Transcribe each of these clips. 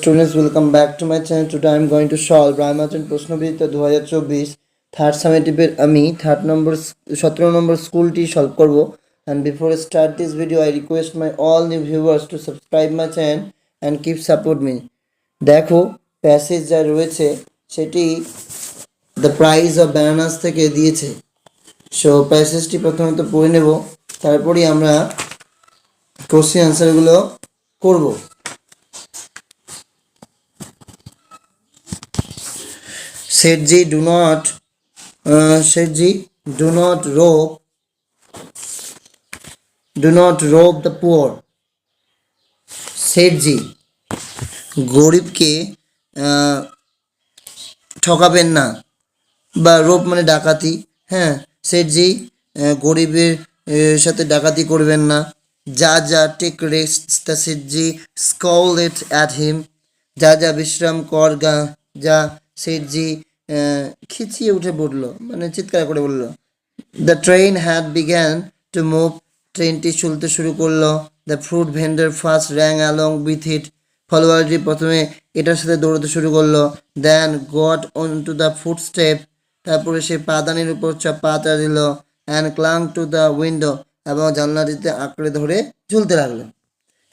students, welcome back to my channel. Today I am going to solve Ramajan Prosnobiddha 2024 third summative আমি 17 number স্কুলটি solve করব। And before I start this video, I request my all new viewers to subscribe my channel and keep support me. দেখো passage যা রয়েছে সেটি the price of bananas থেকে দিয়েছে। So প্যাসেজটি প্রথমত পড়ে নেব, তারপরে আমরা কোশ্চেন আনসারগুলো করব। Sargachi, do not rob the poor. Sargachi, গরিবকে ঠকাবেন না, বা রোব মানে ডাকাতি। হ্যাঁ, Sargachi গরিবের সাথে ডাকাতি করবেন না। যা take rest, the Sargachi scowled at him. যা বিশ্রাম কর, যা Sargachi খিচিয়ে উঠে পড়ল, মানে চিৎকার করে বলল। The train had begun to move, ট্রেনটি চলতে শুরু করলো। The fruit vendor first ran along with it, ফলোয়ারটি প্রথমে এটার সাথে দৌড়াতে শুরু করলো। Then got on to the foot step, তারপরে সে পাদানির উপর পাতা দিল। And clung to the window, এবং জানলাটিতে আঁকড়ে ধরে ঝুলতে লাগলো।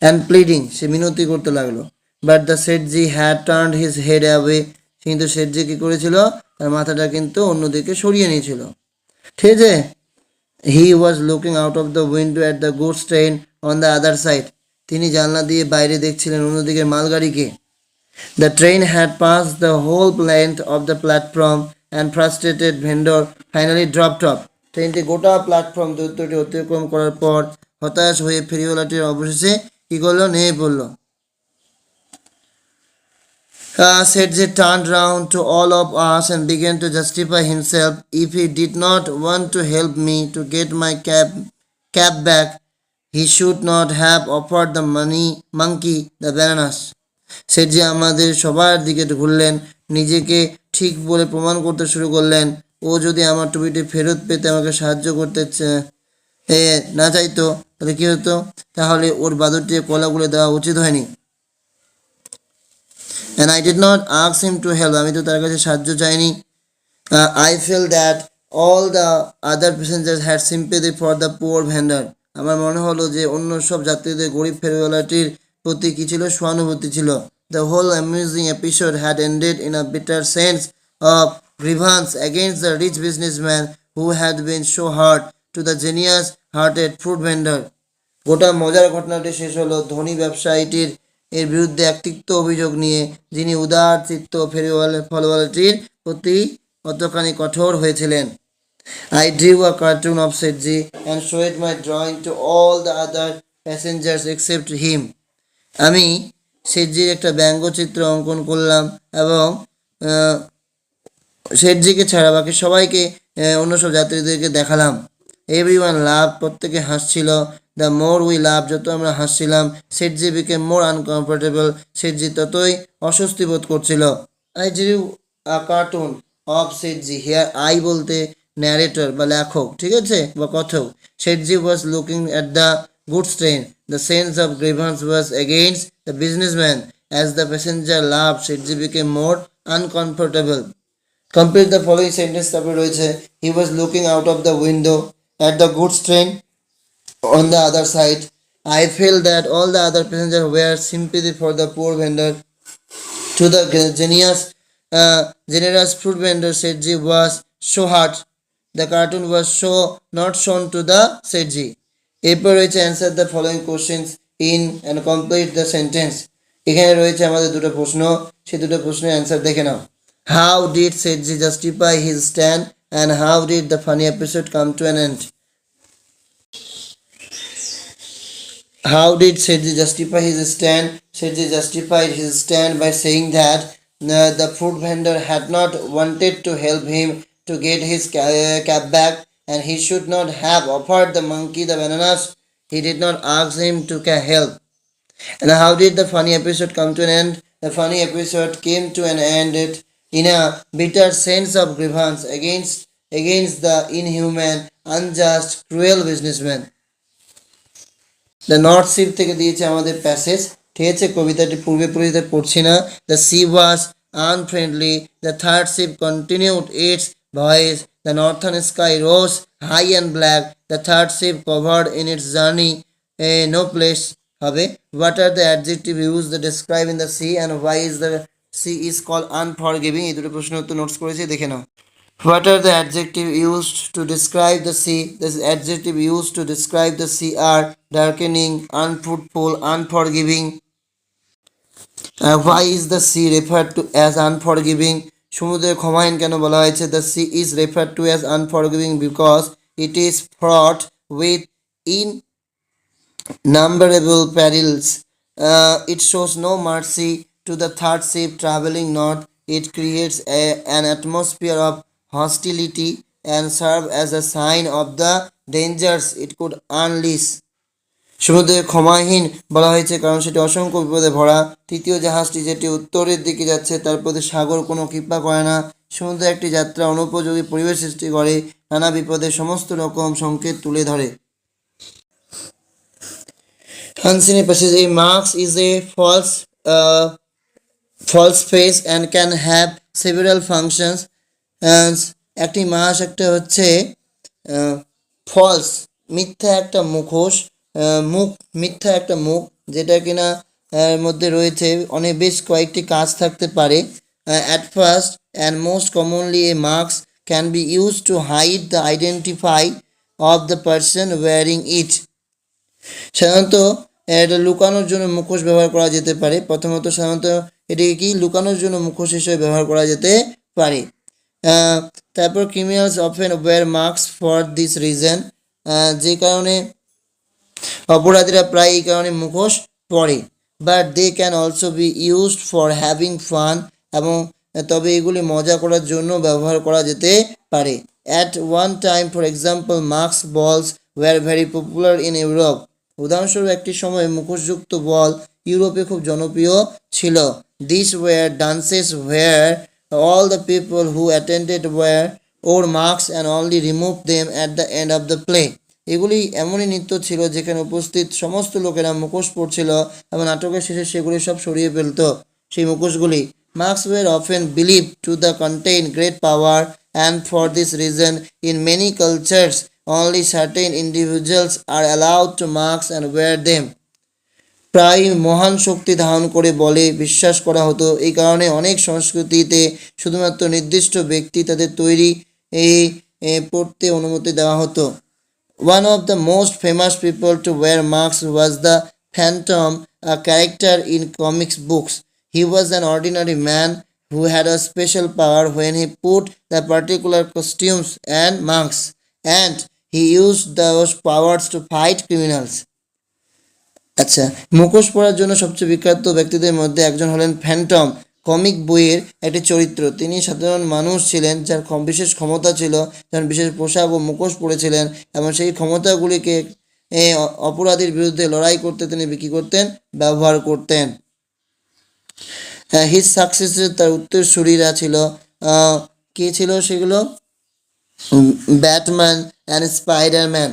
অ্যান্ড প্লিডিং, সে মিনতি করতে লাগলো। But the Sargachi had turned his head away, কিন্তু Sargachi কী করেছিল, তার মাথাটা কিন্তু অন্যদিকে সরিয়ে নিয়েছিল। ঠিক আছে, he was looking out of the window at the goods train on the other side, তিনি জানলা দিয়ে বাইরে দেখছিলেন অন্যদিকে মালগাড়িকে। The train had pass the whole length of the platform and frustrated vendor finally dropped off, ট্রেনটি গোটা platform দূরত্বটি অতিক্রম করার পর হতাশ হয়ে ফেরিওয়ালাটির অবশেষে কী করলো, নেমে পড়লো। Sargachi turned round to all of us and began to justify himself. If he did not want to help me to get my cab back, he should not have offered the monkey the bananas. Sargachi আমাদের সবার দিকে ঘুরলেন, নিজেকে ঠিক বলে প্রমাণ করতে শুরু করলেন। ও যদি আমার টুপিটি ফেরত পেতে আমাকে সাহায্য করতে না চাইতো, তাহলে কী হতো, তাহলে ওর বাদুরটিকে কলাগুলো দেওয়া উচিত হয়নি। And I did not ask him to help, আমি তো তার কাছে সাহায্য চাইনি। I felt that all the other passengers had sympathy for the poor vendor. আমার মনে হলো যে অন্য সব যাত্রীদের গরিব ফেরিওয়ালাটির প্রতি কী ছিল, সহানুভূতি ছিল। The whole amusing episode had ended in a bitter sense of grievance against the rich businessman who had been so hard to the genius-hearted fruit vendor. গোটা মজার ঘটনাটি শেষ হলো ধনী ব্যবসায়ীটির এর বিরুদ্ধে এক তিক্ত অভিযোগ নিয়ে, যিনি উদার চিত্ত ফলোয়ারটির প্রতি কতখানি কঠোর হয়েছিলেন। I drew a cartoon of Sargachi and showed my drawing to all the other passengers except him. আমি Sargachiর একটা ব্যঙ্গচিত্র অঙ্কন করলাম এবং Sargachiকে ছাড়া বাকি সবাইকে, অন্য সব যাত্রীদেরকে দেখালাম। Everyone laughed, প্রত্যেকে হাসছিল। The more we laughed, যত আমরা হাসছিলাম, Sargachi became more uncomfortable, Sargachi ততই অস্বস্তি বোধ করছিল। I drew a cartoon of Sargachi, here I বলতে narrator বা লেখক, ঠিক আছে, বা কথক। Sargachi was looking at the goods train. The sense of grievance was against the businessman. As the passenger laughed, Sargachi became more uncomfortable. Complete the following sentence. তারপরে রয়েছে, he was looking out of the window at the goods train on the other side. I felt that all the other passengers were sympathy for the poor vendor. To the generous fruit vendor, Sargachi was so hard. The cartoon was not shown to the Sargachi. এরপর রয়েছে answer the following questions in and complete the sentence. এখানে রয়েছে আমাদের দুটো প্রশ্ন, সেই দুটো প্রশ্নের অ্যান্সার দেখে নাও। How did Sargachi justify his stand, and how did the funny episode come to an end? How did Sargachi justify his stand? Sargachi justified his stand by saying that the fruit vendor had not wanted to help him to get his cab back, and he should not have offered the monkey the bananas. He did not ask him to help. And how did the funny episode come to an end? The funny episode came to an end in a bitter sense of grievance against the inhuman, unjust, cruel businessman. The north ship থেকে দিয়েছে আমাদের passage, ঠিক আছে, কবিতাটি পূর্বে পরিচিত পড়ছি না। The sea was unfriendly. The third ship continued its voyage. The northern sky rose high and black. The third ship covered in its journey no place হবে. What are the adjective used to describe in the sea and why is the sea is called unforgiving? এই দুটো প্রশ্ন উত্তর notes করেছি, দেখে নাও। What are the adjective used to describe the sea? The adjective used to describe the sea are darkening, unfruitful, unforgiving. Why is the sea referred to as unforgiving? সমুদ্রের ক্ষমাহীন কেন বলা হয়েছে? The sea is referred to as unforgiving because it is fraught with innumerable perils. It shows no mercy to the third ship traveling north. It creates an atmosphere of hostility and serve as a sign of the dangers it could unleash. সমুদ্রে ক্ষমাহীন বলা হয়েছে কারণ সেটি অসংখ্য বিপদে ভরা। তৃতীয় জাহাজটি যেটি উত্তরের দিকে যাচ্ছে তার প্রতি সাগর কোনো কৃপা করে না। সমুদ্রে একটি যাত্রা অনুপযোগী পরিবেশ সৃষ্টি করে, নানা বিপদের সমস্ত রকম সংকেত তুলে ধরে। Unseen passage. A marks is a false face and can have several functions. একটি মাস একটা হচ্ছে ফলস, মিথ্যা একটা মুখোশ, মুখ, মিথ্যা একটা মুখ, যেটা কিনা মধ্যে রয়েছে অনেক বেশ কয়েকটি কাজ থাকতে পারে। At first and most commonly a mask can be used to hide the identity of the person wearing it. সাধারণত এটা লুকানোর জন্য মুখোশ ব্যবহার করা যেতে পারে। প্রথমত সাধারণত এটিকে কি লুকানোর জন্য মুখোশ হিসেবে ব্যবহার করা যেতে পারে। তারপর criminals often wear mask for this reason, যে কারণে অপরাধীরা প্রায় এই কারণে মুখোশ পরে। But they can also be used for having fun, এবং তবে এগুলি মজা করার জন্য ব্যবহার করা যেতে পারে। At one time for example mask balls were very popular in Europe. উদাহরণস্বরূপ একটি সময় মুখোশযুক্ত বল ইউরোপে খুব জনপ্রিয় ছিল। This were dances were all the people who attended wore masks and only removed them at the end of the play. এগুলি এমনই নৃত্য ছিল যেখানে উপস্থিত সমস্ত লোকেরা মুখোশ পরছিল এবং নাটকের শেষে সেগুলি সব সরিয়ে ফেলত সেই মুখোশগুলি। Masks were often believed to the contain great power and for this reason in many cultures only certain individuals are allowed to mask and wear them. প্রায় মহান শক্তি ধারণ করে বলে বিশ্বাস করা হতো। এই কারণে অনেক সংস্কৃতিতে শুধুমাত্র নির্দিষ্ট ব্যক্তি তাদের তৈরি পড়তে অনুমতি দেওয়া হতো। One of the most famous people to wear masks was the Phantom, a character in comics books. He was an ordinary man who had a special power when he put the particular costumes and masks, and he used those powers to fight criminals. আচ্ছা, মুখোশ পরার জন্য সবচেয়ে বিখ্যাত ব্যক্তিদের মধ্যে একজন হলেন ফ্যান্টম, কমিক বইয়ের একটি চরিত্র। তিনি সাধারণ মানুষ ছিলেন যার বিশেষ ক্ষমতা ছিল, যার বিশেষ পোশাক ও মুখোশ পরেছিলেন এবং সেই ক্ষমতাগুলিকে অপরাধীর বিরুদ্ধে লড়াই করতে তিনি বিক্রি করতেন, ব্যবহার করতেন। হিজ সাকসেসের তার উত্তরসূরিরা ছিল, কে ছিল সেগুলো? Batman and Spiderman.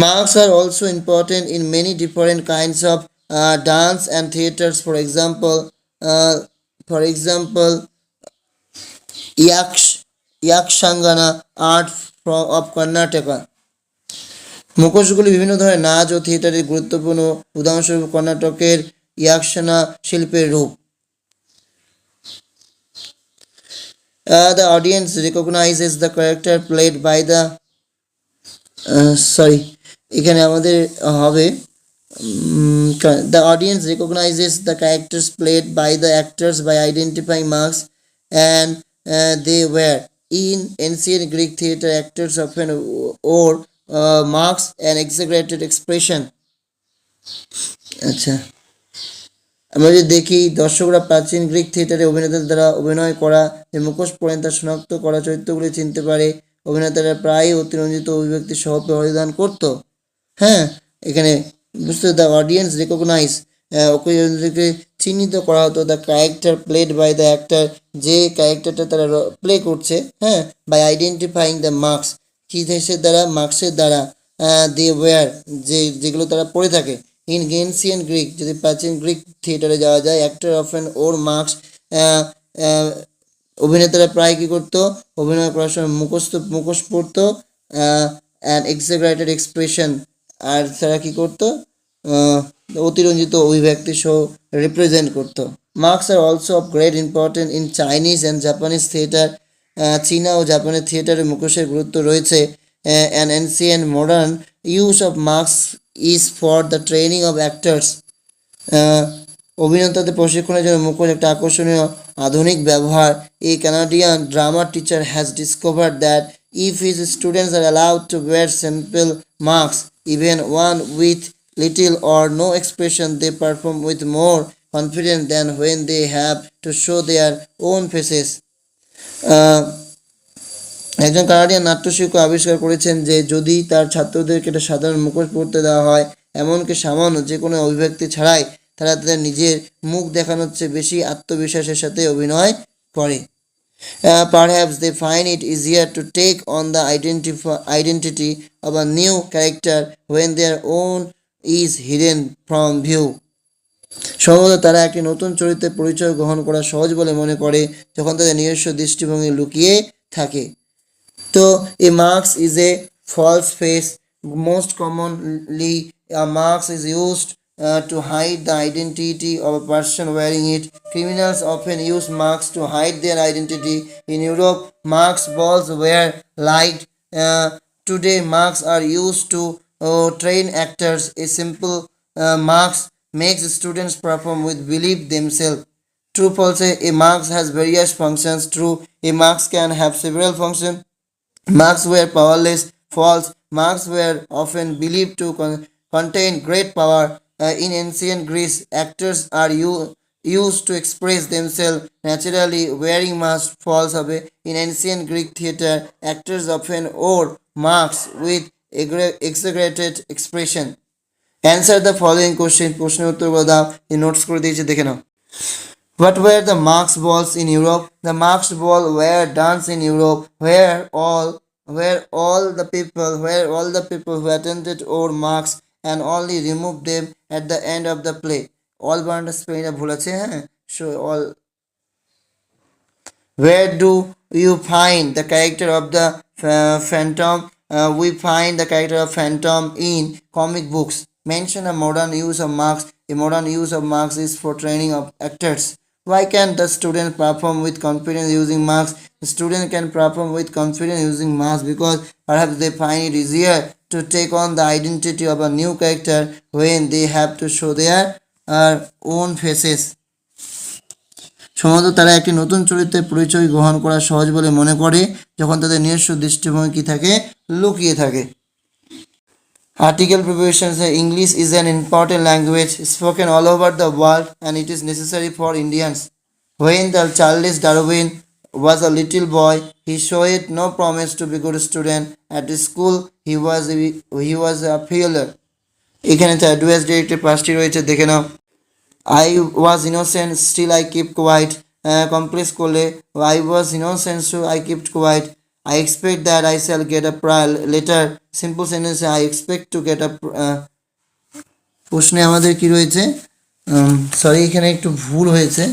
Masks are also important in many different kinds of dance and theaters. For example, Yakshangana art of Karnataka. মুখোশগুলি বিভিন্ন ধরনের নাচ ও থিয়েটারের গুরুত্বপূর্ণ, উদাহরণস্বরূপ কর্ণাটকের ইয়াকশানা শিল্পের রূপ। The audience recognizes the character played by the এখানে আমাদের হবে the audience recognizes the characters played by the actors by identifying marks and they were. In ancient Greek theatre, actors often wore marks and exaggerated expression. আচ্ছা, আমরা যদি দেখি দর্শকরা প্রাচীন Greek থিয়েটারে অভিনেতাদের দ্বারা অভিনয় করা যে মুখোশ পরেন তা শনাক্ত করা চরিত্রগুলি চিনতে পারে। অভিনেতারা প্রায়ই অতিরঞ্জিত অভিব্যক্তি সহ পরিধান করত। হ্যাঁ, এখানে বুঝতে দ্য অডিয়েন্স রেকগনাইজ, ওকে চিহ্নিত করা হতো। The character played by the actor, যে ক্যারেক্টারটা তারা প্লে করছে, হ্যাঁ, বাই আইডেন্টিফাইং দ্য মার্কস, কী দেশের দ্বারা, মার্কসের দ্বারা, দে ওয়্যার, যেগুলো তারা পড়ে থাকে। In ancient Greek, যদি প্রাচীন গ্রিক থিয়েটারে যাওয়া যায়, অ্যাক্টর অফেন ওর মাস্ক, অভিনেতারা প্রায় কী করতো, অভিনয় করার সময় মুখোশ পরতো, অ্যান্ড এক্সাগ্রেটেড এক্সপ্রেশন, আর তারা কী করতো, অতিরঞ্জিত অভিব্যক্তি সহ রিপ্রেজেন্ট করতো। Masks are also of great important in Chinese and Japanese theatre. চীনা ও জাপানের থিয়েটারে মুখোশের গুরুত্ব রয়েছে। An ancient modern use of masks is for the training of actors. অভিনেতাদের প্রশিক্ষণের জন্য মুখোশ একটা আকর্ষণীয় আধুনিক ব্যবহার। A Canadian drama teacher has discovered that if his students are allowed to wear simple masks, even one with little or no expression, they perform with more confidence than when they have to show their own faces. একজন Canadian নাট্যশিক্ষক আবিষ্কার করেছেন যে যদি তার ছাত্রদেরকে একটা সাধারণ মুখোশ পরতে দেওয়া হয়, এমনকি সামান্য যে কোনো অভিব্যক্তি ছাড়াই, তারা তাদের নিজের মুখ দেখানোর চেয়ে বেশি আত্মবিশ্বাসের সাথে অভিনয় করে। Perhaps they find it easier to take on the identity of a new character when their own is hidden from view. সম্ভবত তারা একটি নতুন চরিত্রের পরিচয় গ্রহণ করা সহজ বলে মনে করে যখন তাদের নিজস্ব দৃষ্টিভঙ্গি লুকিয়ে থাকে। তো a mask is a false face. Most commonly a mask is used to hide the identity of a person wearing it. Criminals often use masks to hide their identity. In Europe, mask balls were liked. Today, masks are used to train actors. A simple mask makes students perform with belief themselves. True, false. A mask has various functions. True, a mask can have several functions. Masks were powerless. False, masks were often believed to contain great power. In ancient Greece, actors are used to express themselves naturally wearing masks. False, in ancient Greek theater, actors often wore masks with exaggerated expression. Answer the following question. প্রশ্নের উত্তর দাও, এই notes করে দিয়েছি, দেখে নাও। What were the masked balls in Europe? The masked ball were dance in Europe where all the people who attended wore masks and only removed them at the end of the play. All বানানটা স্পেলিংটা ভুল আছে, হ্যাঁ। So all. Where do you find the character of the phantom? We find the character of phantom in comic books. Mention a modern use of masks. A modern use of masks is for training of actors. Why can the student perform with confidence using masks? The student can perform with confidence using masks because perhaps they find it easier to take on the identity of a new character when they have to show their own faces. সম্ভবত তারা একটি নতুন চরিত্রের পরিচয় গ্রহণ করা সহজ বলে মনে করে যখন তাদের নিজস্ব দৃষ্টিভঙ্গি থাকে লুকিয়ে থাকে। Article preparation says English is an important language spoken all over the world and it is necessary for Indians. When the Charles Darwin was a little boy, he showed no promise to be a good student. At the school, he was a failure. এখানে advice ডিরেক্টে পাঁচটি রয়েছে, দেখে নাও। I was innocent, still I kept quiet. Complex করলে I was innocent, so I kept quiet. I expect that I shall get a letter. Simple sentence, I expect to get a প্রশ্নে আমাদের কি রয়েছে, sorry এখানে একটু ভুল হয়েছে,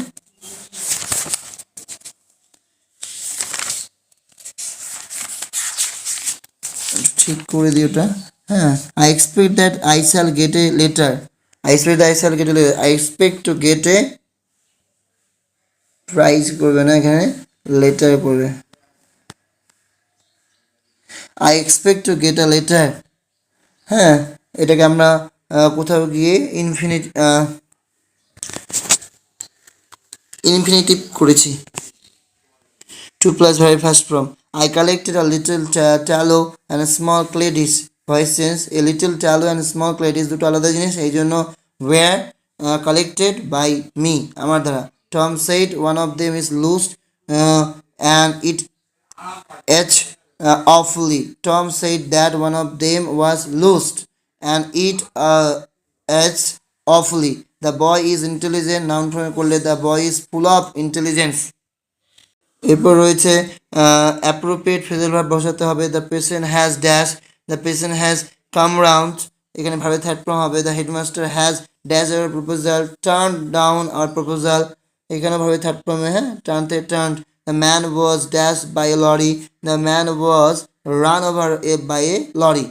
ঠিক করে দিই ওটা, হ্যাঁ। I expect that I shall get a letter. I expect that I shall get a letter. I expect to get a prize করবে না, এখানে লেটার করবে। I expect to get a letter. হ্যাঁ, এটাকে আমরা কোথাও গিয়ে ইনফিনিটিভ করেছি। To plus very fast from. I collected a little tallow and a small clay dish. Voice sense, a little tallow and a small clay dish দুটো আলাদা জিনিস, এই জন্য were collected by me, আমার দ্বারা। Tom said one of them is loose and it etched awfully. Tom said that one of them was loosed and it etched awfully. The boy is intelligent. Noun form করলে the boy is full of intelligence. এরপর রয়েছে appropriate phrasal verb বসাতে হবে। The patient has dash, the patient has come round, এখানে ভাবে third form হবে the headmaster has dash our proposal turn down our proposal, এখানে ভাবে থার্ড ফর্মে, হ্যাঁ, turn the man was dash by a lorry, the man was run over by a lorry.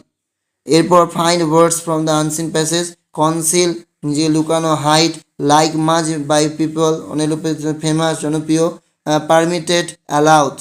এরপর find words from the unseen passage, conceal যে লুকানো, hide like much by people অনেক famous জনপ্রিয়, permitted allowed